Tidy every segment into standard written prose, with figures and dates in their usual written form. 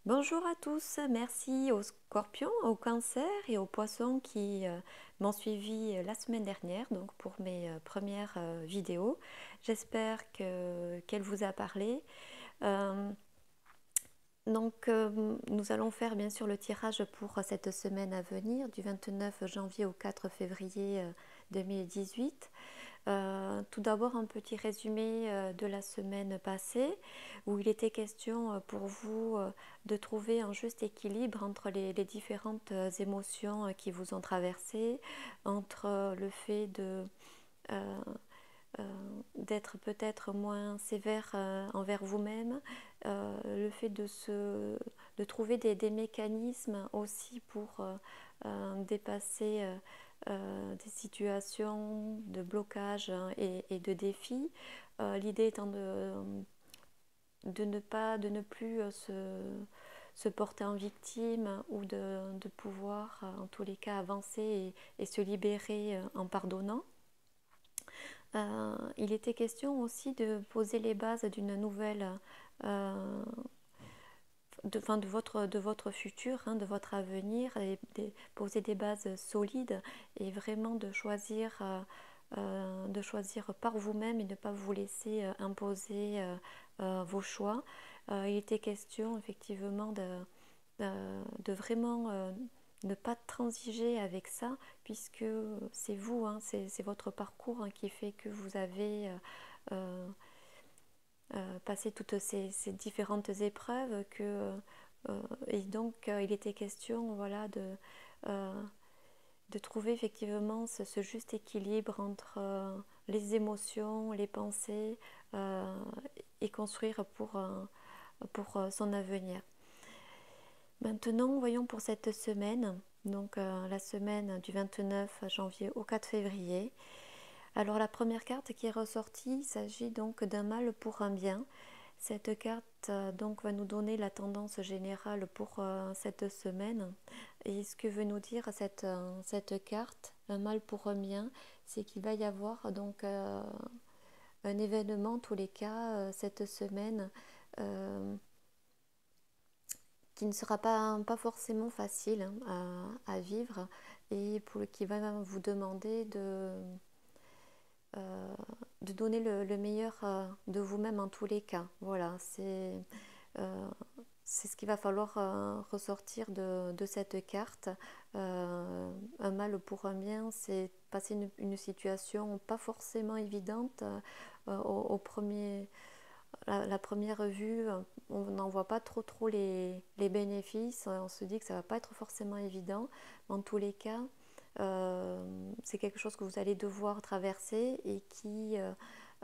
Bonjour à tous, merci aux scorpions, aux cancers et aux poissons qui m'ont suivi la semaine dernière donc pour mes premières vidéos. J'espère qu'elle vous a parlé. Euh, nous allons faire bien sûr le tirage pour cette semaine à venir du 29 janvier au 4 février 2018. Tout d'abord, un petit résumé de la semaine passée où il était question pour vous de trouver un juste équilibre entre les différentes émotions qui vous ont traversé, entre le fait euh, euh, d'être peut-être moins sévère envers vous-même, le fait de trouver des mécanismes aussi pour dépasser des situations de blocage et de défis. L'idée étant de ne plus se porter en victime ou de pouvoir en tous les cas avancer et se libérer en pardonnant. Il était question aussi de poser les bases d'une nouvelle euh, de votre futur, de votre avenir, et poser des bases solides et vraiment de choisir par vous-même et ne pas vous laisser imposer vos choix. Il était question effectivement de vraiment ne pas transiger avec ça, puisque c'est vous, c'est votre parcours qui fait que vous avez euh, passé toutes ces différentes épreuves et donc il était question voilà, de trouver effectivement ce juste équilibre entre les émotions, les pensées euh, et construire pour son avenir. Maintenant, voyons pour cette semaine, donc la semaine du 29 janvier au 4 février. Alors la première carte qui est ressortie, il s'agit donc d'un mal pour un bien. Cette carte donc va nous donner la tendance générale pour cette semaine. Et ce que veut nous dire cette carte, un mal pour un bien, c'est qu'il va y avoir donc un événement, en tous les cas, cette semaine, euh, qui ne sera pas forcément facile à vivre et qui va vous demander euh, de donner le meilleur de vous-même en tous les cas. Voilà, euh, c'est ce qu'il va falloir ressortir de cette carte. Un mal pour un bien, c'est passer une situation pas forcément évidente au premier, la première vue, on n'en voit pas trop les bénéfices. On se dit que ça ne va pas être forcément évident. Mais en tous les cas, c'est quelque chose que vous allez devoir traverser et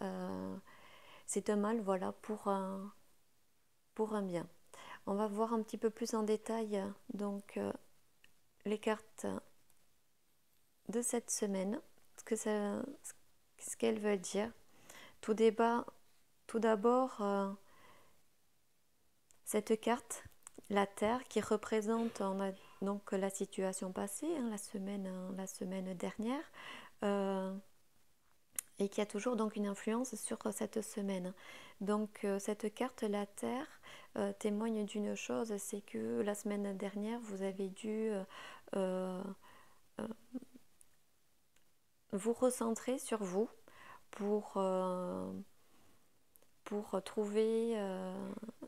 euh, c'est un mal voilà, pour un bien. On va voir un petit peu plus en détail donc les cartes de cette semaine, ce qu'elles veulent dire. Tout, débat, tout d'abord, cette carte, la Terre, qui représente donc la situation passée, la semaine dernière, euh, et qui a toujours donc une influence sur cette semaine. Donc cette carte, la Terre, témoigne d'une chose, c'est que la semaine dernière, vous avez dû euh, euh, vous recentrer sur vous pour, euh, pour trouver,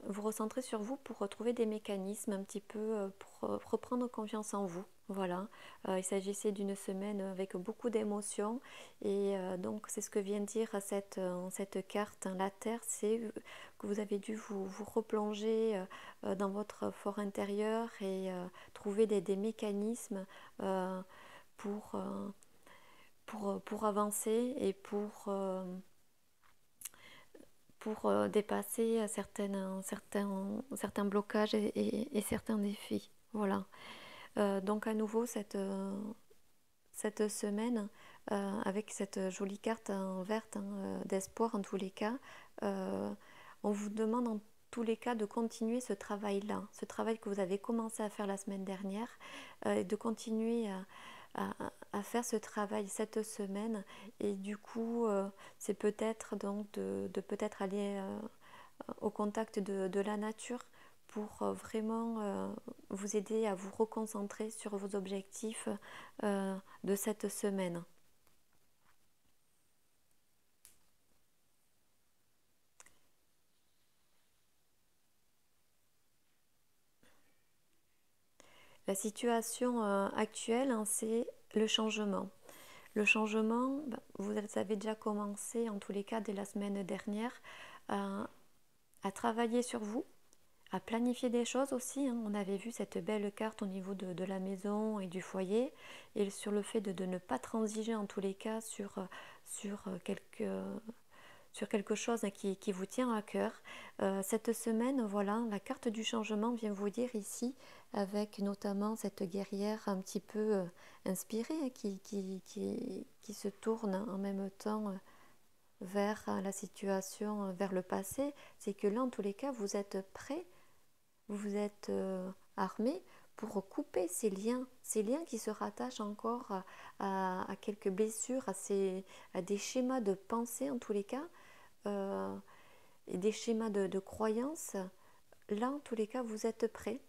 vous recentrer sur vous pour retrouver des mécanismes un petit peu pour reprendre confiance en vous. Voilà, il s'agissait d'une semaine avec beaucoup d'émotions et donc c'est ce que vient dire cette carte, la Terre, c'est que vous avez dû vous replonger dans votre fort intérieur et trouver des mécanismes euh, pour, euh, pour avancer et pour dépasser certains blocages et certains défis. Voilà. Donc à nouveau cette semaine, avec cette jolie carte verte d'espoir en tous les cas, on vous demande en tous les cas de continuer ce travail-là, ce travail que vous avez commencé à faire la semaine dernière, et de continuer à faire ce travail cette semaine. Et du coup, c'est peut-être donc de peut-être aller au contact de la nature pour vraiment vous aider à vous reconcentrer sur vos objectifs de cette semaine. La situation actuelle, hein, c'est le changement. Le changement, vous avez déjà commencé, en tous les cas, dès la semaine dernière, à travailler sur vous, à planifier des choses aussi, hein. On avait vu cette belle carte au niveau de la maison et du foyer, et sur le fait de ne pas transiger, en tous les cas, sur quelque chose qui vous tient à cœur. Cette semaine, voilà, la carte du changement vient vous dire ici, avec notamment cette guerrière un petit peu inspirée, hein, qui se tourne en même temps vers la situation, vers le passé. C'est que là, en tous les cas, vous êtes prêt, vous êtes armé pour couper ces liens qui se rattachent encore à quelques blessures, à des schémas de pensée en tous les cas, et des schémas de croyances. Là, en tous les cas, vous êtes prêt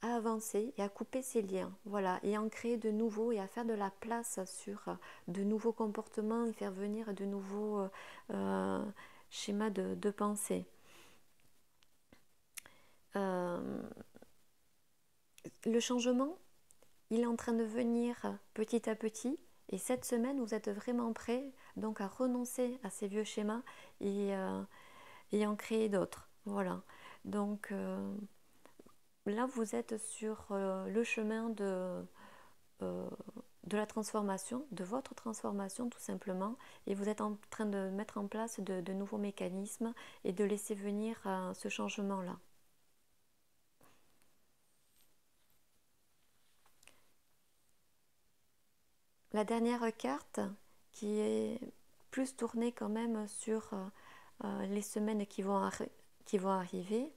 à avancer et à couper ces liens, voilà, et à en créer de nouveaux et à faire de la place sur de nouveaux comportements et faire venir de nouveaux schémas de pensée. Le changement, il est en train de venir petit à petit, et cette semaine, vous êtes vraiment prêt donc à renoncer à ces vieux schémas et en créer d'autres. Voilà. Donc là, vous êtes sur le chemin de la transformation, de votre transformation tout simplement, et vous êtes en train de mettre en place de nouveaux mécanismes et de laisser venir ce changement-là. La dernière carte, qui est plus tournée quand même sur les semaines qui vont arriver,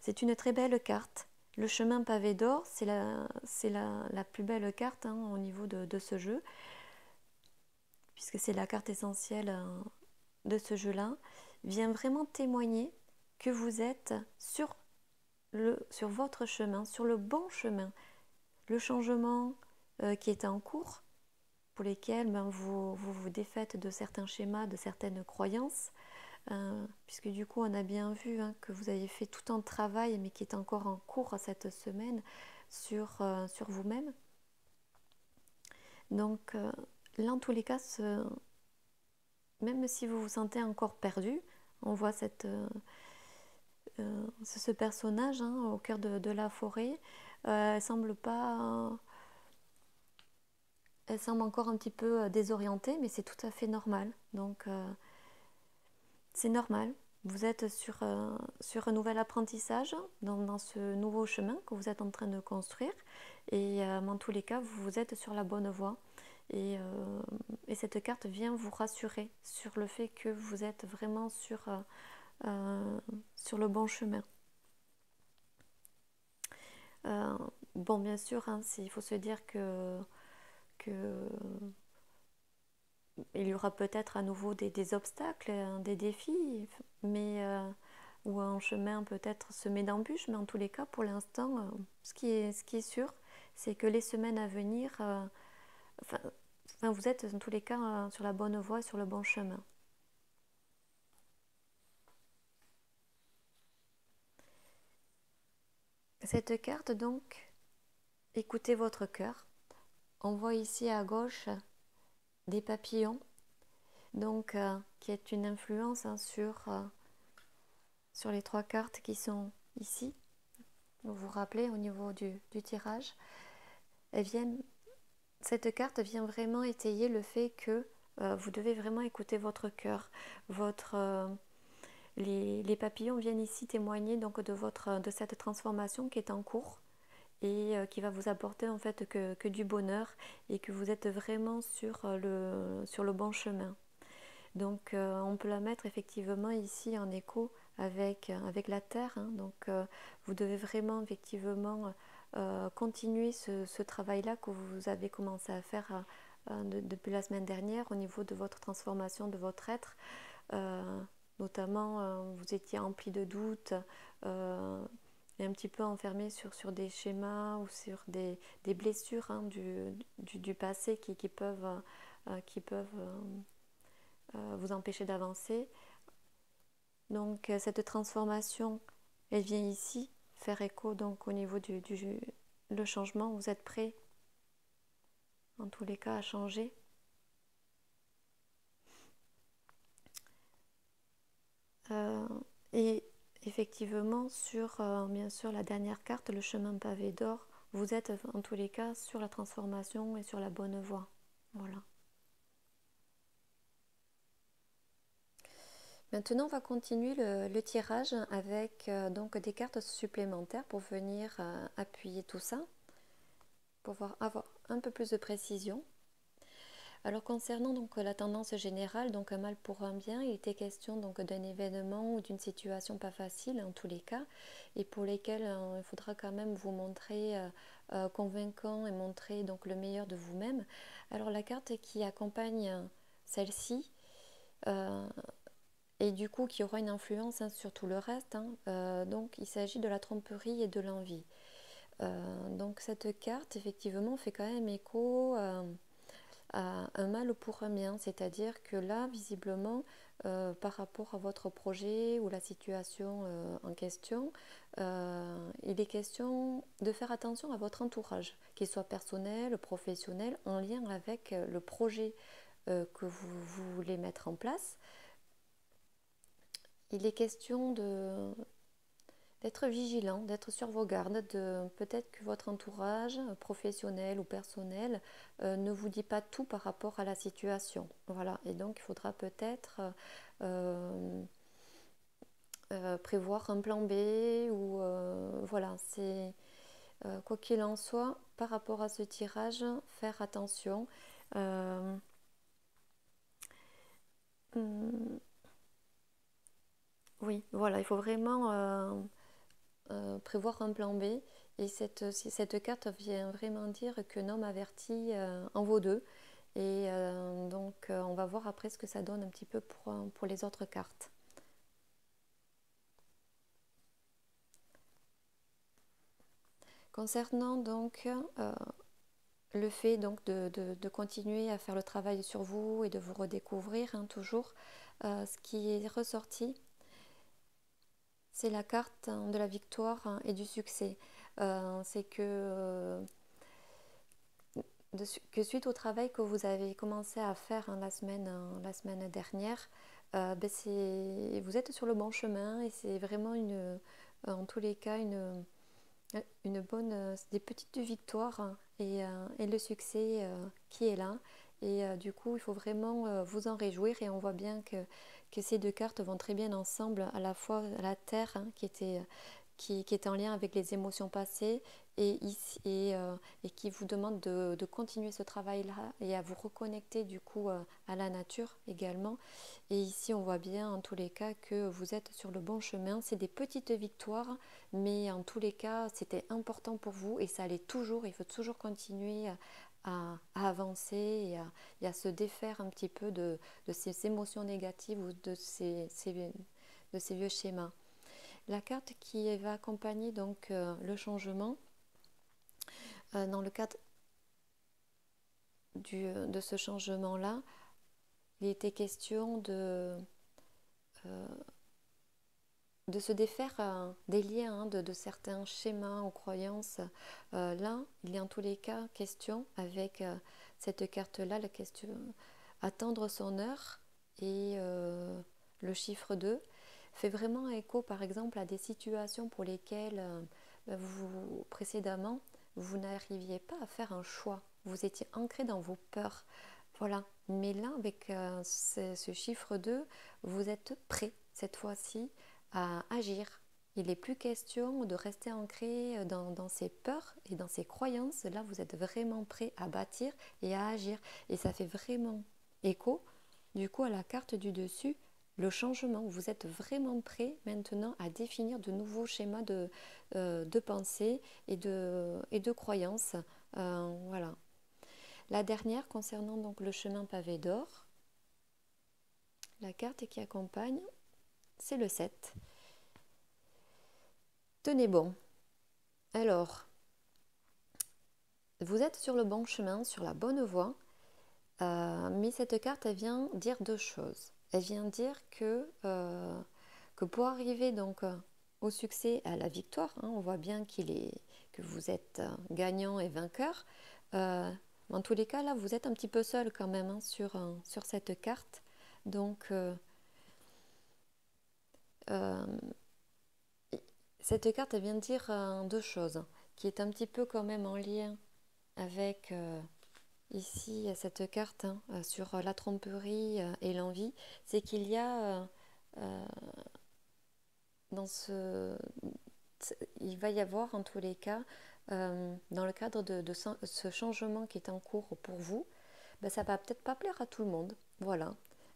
c'est une très belle carte. Le chemin pavé d'or, c'est la plus belle carte, hein, au niveau de ce jeu, puisque c'est la carte essentielle de ce jeu-là, vient vraiment témoigner que vous êtes sur votre chemin, sur le bon chemin. Le changement qui est en cours, pour lesquels vous défaites de certains schémas, de certaines croyances, puisque du coup on a bien vu, hein, que vous avez fait tout un travail, mais qui est encore en cours cette semaine sur vous-même. Donc là, en tous les cas, même si vous vous sentez encore perdu, on voit ce personnage, hein, au cœur de la forêt. Elle semble pas... Elle semble encore un petit peu désorientée, mais c'est tout à fait normal. Donc, c'est normal. Vous êtes sur un nouvel apprentissage, dans ce nouveau chemin que vous êtes en train de construire. Et en tous les cas, vous êtes sur la bonne voie. Et cette carte vient vous rassurer sur le fait que vous êtes vraiment sur le bon chemin. Bon, bien sûr, hein, il faut se dire que il y aura peut-être à nouveau des obstacles, des défis, mais ou un chemin peut-être semé d'embûches, mais en tous les cas, pour l'instant, ce qui est sûr, c'est que les semaines à venir, vous êtes en tous les cas sur la bonne voie, sur le bon chemin. Cette carte, donc, écoutez votre cœur. On voit ici à gauche des papillons, donc qui est une influence, hein, sur les trois cartes qui sont ici. Vous vous rappelez au niveau du tirage, cette carte vient vraiment étayer le fait que vous devez vraiment écouter votre cœur. Les papillons viennent ici témoigner donc de cette transformation qui est en cours, et qui va vous apporter en fait que du bonheur, et que vous êtes vraiment sur le bon chemin. Donc on peut la mettre effectivement ici en écho avec la terre, hein. Donc vous devez vraiment effectivement continuer ce travail-là que vous avez commencé à faire depuis la semaine dernière au niveau de votre transformation de votre être. notamment vous étiez empli de doutes et un petit peu enfermé sur des schémas ou sur des blessures hein, du passé qui peuvent vous empêcher d'avancer. Donc cette transformation, elle vient ici faire écho donc au niveau le changement. Vous êtes prêt en tous les cas à changer. Et effectivement sur bien sûr la dernière carte, le chemin pavé d'or, vous êtes en tous les cas sur la transformation et sur la bonne voie. Voilà. Maintenant, on va continuer le tirage avec donc des cartes supplémentaires pour venir appuyer tout ça, pour avoir un peu plus de précision. Alors concernant donc la tendance générale, donc un mal pour un bien, il était question donc d'un événement ou d'une situation pas facile en tous les cas, et pour lesquels il faudra quand même vous montrer convaincant et montrer donc le meilleur de vous-même. Alors la carte qui accompagne celle-ci, et du coup qui aura une influence hein, sur tout le reste. Donc il s'agit de la tromperie et de l'envie. Donc cette carte effectivement fait quand même écho à un mal pour un bien, c'est-à-dire que là visiblement par rapport à votre projet ou la situation en question, il est question de faire attention à votre entourage, qu'il soit personnel, professionnel, en lien avec le projet que vous voulez mettre en place. Il est question d'être vigilant, d'être sur vos gardes, peut-être que votre entourage professionnel ou personnel ne vous dit pas tout par rapport à la situation. Voilà, et donc il faudra peut-être prévoir un plan B ou voilà, c'est quoi qu'il en soit, par rapport à ce tirage, faire attention. Hum, oui, voilà, il faut vraiment prévoir un plan B. Et cette carte vient vraiment dire qu'un homme averti en vaut deux. Et donc on va voir après ce que ça donne un petit peu pour les autres cartes. Concernant donc le fait donc de continuer à faire le travail sur vous et de vous redécouvrir hein, toujours, ce qui est ressorti, c'est la carte hein, de la victoire hein, et du succès. C'est que suite au travail que vous avez commencé à faire hein, la semaine dernière, vous êtes sur le bon chemin et c'est vraiment en tous les cas une bonne, des petites victoires hein, et le succès qui est là. Et du coup, il faut vraiment vous en réjouir et on voit bien que ces deux cartes vont très bien ensemble, à la fois la Terre hein, qui est en lien avec les émotions passées et qui vous demande de continuer ce travail-là et à vous reconnecter du coup à la nature également. Et ici, on voit bien en tous les cas que vous êtes sur le bon chemin. C'est des petites victoires, mais en tous les cas, c'était important pour vous et ça allait toujours. Il faut toujours continuer à avancer et à se défaire un petit peu de ces émotions négatives ou de ces vieux schémas. La carte qui va accompagner donc le changement, dans le cadre de ce changement-là, il était question de se défaire des liens, hein, de certains schémas ou croyances. Là, il y a en tous les cas question avec cette carte-là, la question attendre son heure et le chiffre 2 fait vraiment écho par exemple à des situations pour lesquelles précédemment vous n'arriviez pas à faire un choix, vous étiez ancré dans vos peurs. Voilà, mais là avec ce chiffre 2 vous êtes prêt cette fois-ci à agir. Il n'est plus question de rester ancré dans ses peurs et dans ses croyances. Là, vous êtes vraiment prêt à bâtir et à agir. Et ça fait vraiment écho, du coup, à la carte du dessus, le changement. Vous êtes vraiment prêt maintenant à définir de nouveaux schémas de pensée et de croyances. Voilà. La dernière, concernant donc le chemin pavé d'or, la carte qui accompagne, c'est le 7. Tenez bon. Alors, vous êtes sur le bon chemin, sur la bonne voie, mais cette carte, elle vient dire deux choses. Elle vient dire que pour arriver donc au succès, à la victoire, hein, on voit bien que vous êtes gagnant et vainqueur. En tous les cas, là, vous êtes un petit peu seul quand même hein, sur cette carte. Donc, euh, cette carte, elle vient dire deux choses, qui est un petit peu quand même en lien avec ici cette carte hein, sur la tromperie et l'envie. C'est qu'il y a euh, dans il va y avoir en tous les cas, dans le cadre de ce changement qui est en cours pour vous, ben, ça va peut-être pas plaire à tout le monde. Voilà.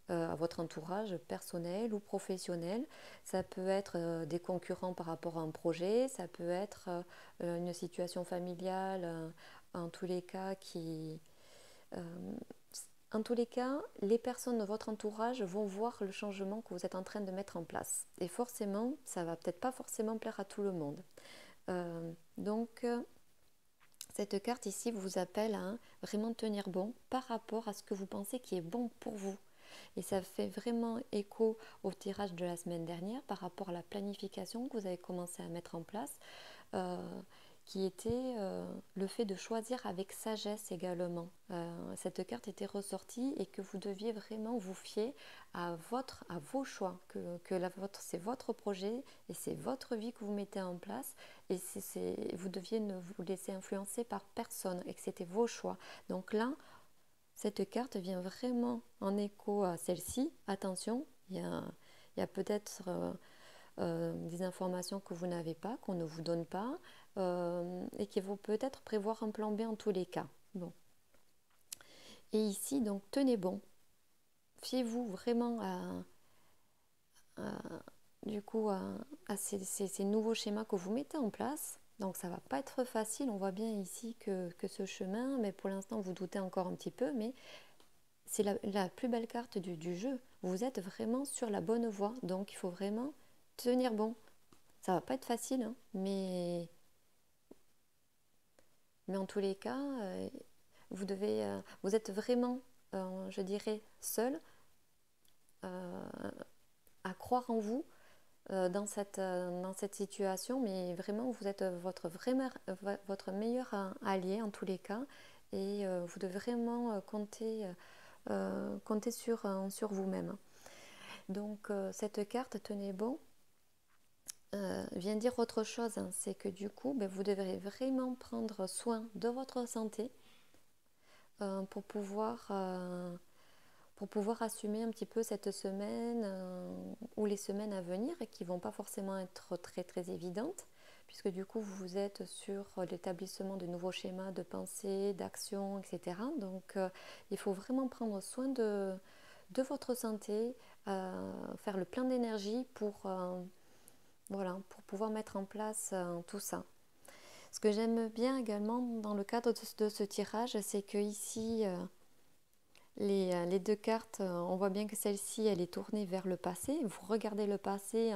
À votre entourage personnel ou professionnel. Ça peut être des concurrents par rapport à un projet, ça peut être une situation familiale, en tous les cas euh, en tous les cas, les personnes de votre entourage vont voir le changement que vous êtes en train de mettre en place. Et forcément, ça va peut-être pas forcément plaire à tout le monde. Donc, cette carte ici vous appelle à vraiment tenir bon par rapport à ce que vous pensez qui est bon pour vous. Et ça fait vraiment écho au tirage de la semaine dernière par rapport à la planification que vous avez commencé à mettre en place, euh, qui était le fait de choisir avec sagesse également. Cette carte était ressortie et que vous deviez vraiment vous fier à vos choix, que c'est votre projet et c'est votre vie que vous mettez en place et vous deviez ne vous laisser influencer par personne et que c'était vos choix. Donc là, cette carte vient vraiment en écho à celle-ci. Attention, il y a peut-être des informations que vous n'avez pas, qu'on ne vous donne pas, et qu'il faut peut-être prévoir un plan B en tous les cas. Bon. Et ici, donc, tenez bon. Fiez-vous vraiment du coup, à ces nouveaux schémas que vous mettez en place. Donc ça ne va pas être facile. On voit bien ici que ce chemin, mais pour l'instant, vous doutez encore un petit peu, mais c'est la plus belle carte du jeu. Vous êtes vraiment sur la bonne voie, donc il faut vraiment tenir bon. Ça va pas être facile, hein, mais en tous les cas, vous êtes vraiment, je dirais, seul à croire en vous dans cette situation, mais vraiment, vous êtes votre meilleur allié en tous les cas, et vous devez vraiment compter sur vous-même. Donc, cette carte, tenez bon, vient dire autre chose, hein, c'est que du coup, ben, vous devrez vraiment prendre soin de votre santé euh, pour pouvoir, euh, pour pouvoir assumer un petit peu cette semaine ou les semaines à venir et qui ne vont pas forcément être très très évidentes, puisque du coup vous êtes sur l'établissement de nouveaux schémas de pensée, d'action, etc. Donc il faut vraiment prendre soin de votre santé, faire le plein d'énergie voilà, pour pouvoir mettre en place tout ça. Ce que j'aime bien également dans le cadre de ce tirage, c'est que ici, les deux cartes, on voit bien que celle-ci, elle est tournée vers le passé. Vous regardez le passé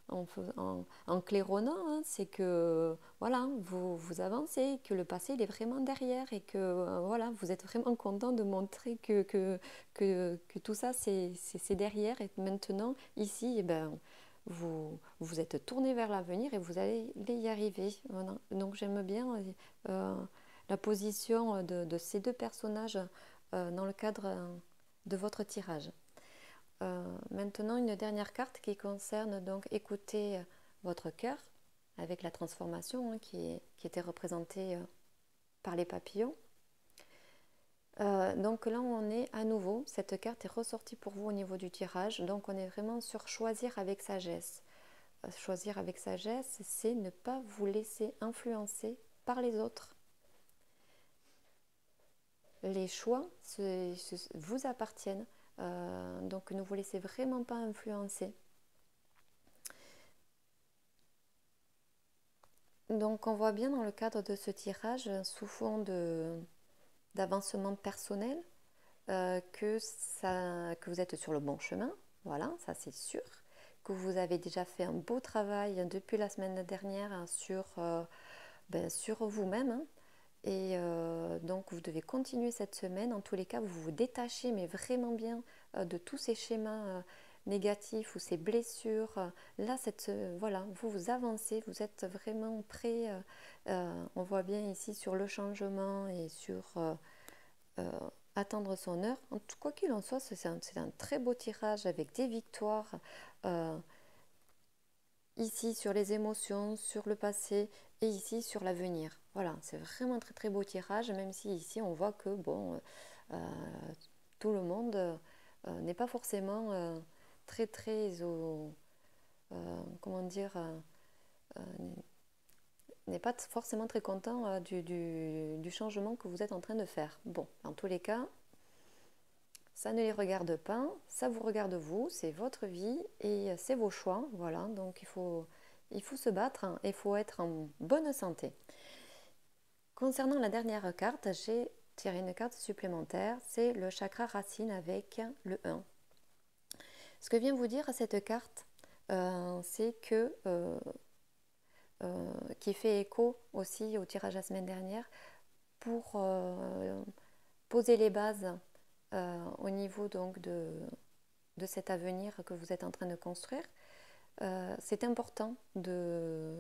en claironnant, hein, c'est que voilà, vous avancez, que le passé il est vraiment derrière et que voilà, vous êtes vraiment content de montrer que tout ça c'est derrière et maintenant ici, eh ben, vous êtes tourné vers l'avenir et vous allez y arriver. Voilà. Donc j'aime bien euh, la position de ces deux personnages dans le cadre de votre tirage. Maintenant, une dernière carte qui concerne donc écouter votre cœur avec la transformation hein, qui était représentée par les papillons. Donc là, on est à nouveau, cette carte est ressortie pour vous au niveau du tirage, donc on est vraiment sur choisir avec sagesse. Choisir avec sagesse, c'est ne pas vous laisser influencer par les autres. Les choix vous appartiennent, donc ne vous laissez vraiment pas influencer. Donc on voit bien dans le cadre de ce tirage, sous fond d'avancement personnel, que vous êtes sur le bon chemin, voilà, ça c'est sûr, que vous avez déjà fait un beau travail depuis la semaine dernière hein, sur vous-même. Hein. Et donc vous devez continuer cette semaine. En tous les cas, vous vous détachez, mais vraiment bien de tous ces schémas négatifs ou ces blessures. Là, voilà, vous avancez, vous êtes vraiment prêt. On voit bien ici sur le changement et sur attendre son heure. Quoi qu'il en soit, c'est un très beau tirage avec des victoires. euh, Ici sur les émotions, sur le passé et ici sur l'avenir. Voilà, c'est vraiment un très très beau tirage, même si ici on voit que bon, tout le monde n'est pas forcément très très comment dire, euh, n'est pas forcément très content du changement que vous êtes en train de faire. Bon, en tous les cas, ça ne les regarde pas, ça vous regarde vous, c'est votre vie et c'est vos choix. Voilà, donc il faut se battre hein, et il faut être en bonne santé. Concernant la dernière carte, j'ai tiré une carte supplémentaire, c'est le chakra racine avec le 1. Ce que vient vous dire cette carte, c'est que, qui fait écho aussi au tirage la semaine dernière, pour poser les bases au niveau donc de cet avenir que vous êtes en train de construire. C'est important de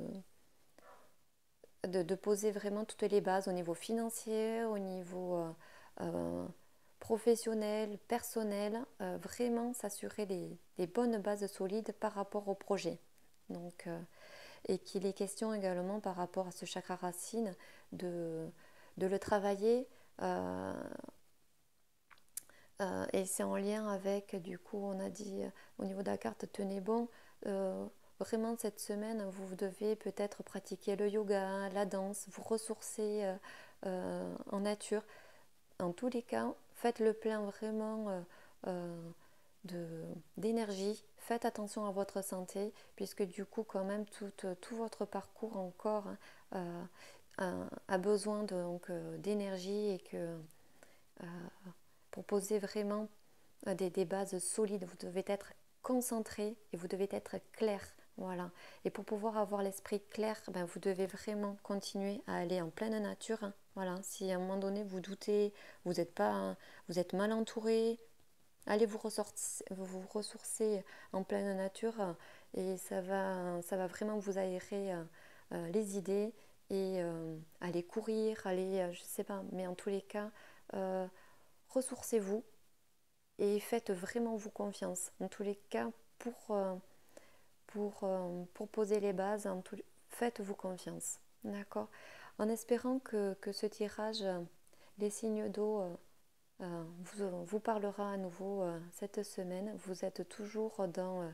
poser vraiment toutes les bases au niveau financier, au niveau professionnel, personnel, vraiment s'assurer des bonnes bases solides par rapport au projet. Donc, et qu'il est question également par rapport à ce chakra racine de le travailler. Et c'est en lien avec, du coup, on a dit au niveau de la carte, tenez bon, vraiment cette semaine, vous devez peut-être pratiquer le yoga, la danse, vous ressourcer en nature. En tous les cas, faites le plein vraiment d'énergie, faites attention à votre santé, puisque du coup, quand même, tout votre parcours encore a besoin d'énergie et que pour poser vraiment des bases solides, vous devez être concentré et vous devez être clair. Voilà. Et pour pouvoir avoir l'esprit clair, ben, vous devez vraiment continuer à aller en pleine nature. Hein. Voilà. Si à un moment donné vous doutez, vous êtes mal entouré, allez vous ressourcer en pleine nature et ça va vraiment vous aérer les idées et aller courir, aller, je sais pas, mais en tous les cas, ressourcez-vous et faites vraiment vous confiance. En tous les cas, pour poser les bases, faites-vous confiance. D'accord. En espérant que ce tirage, les signes d'eau, vous parlera à nouveau cette semaine. Vous êtes toujours dans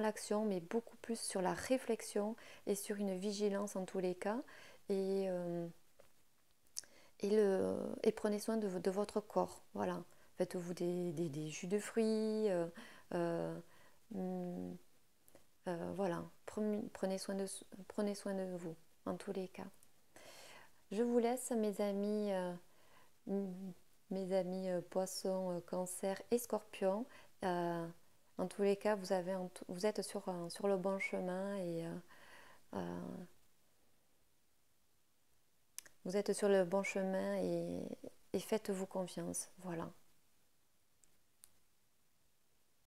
l'action, mais beaucoup plus sur la réflexion et sur une vigilance en tous les cas. Et, et prenez soin de votre corps. Voilà. Faites-vous des jus de fruits. Euh, hum, voilà. Prenez soin de vous, en tous les cas. Je vous laisse, mes amis poissons, cancer et scorpions. En tous les cas, vous êtes sur le bon chemin et vous êtes sur le bon chemin et faites-vous confiance. Voilà.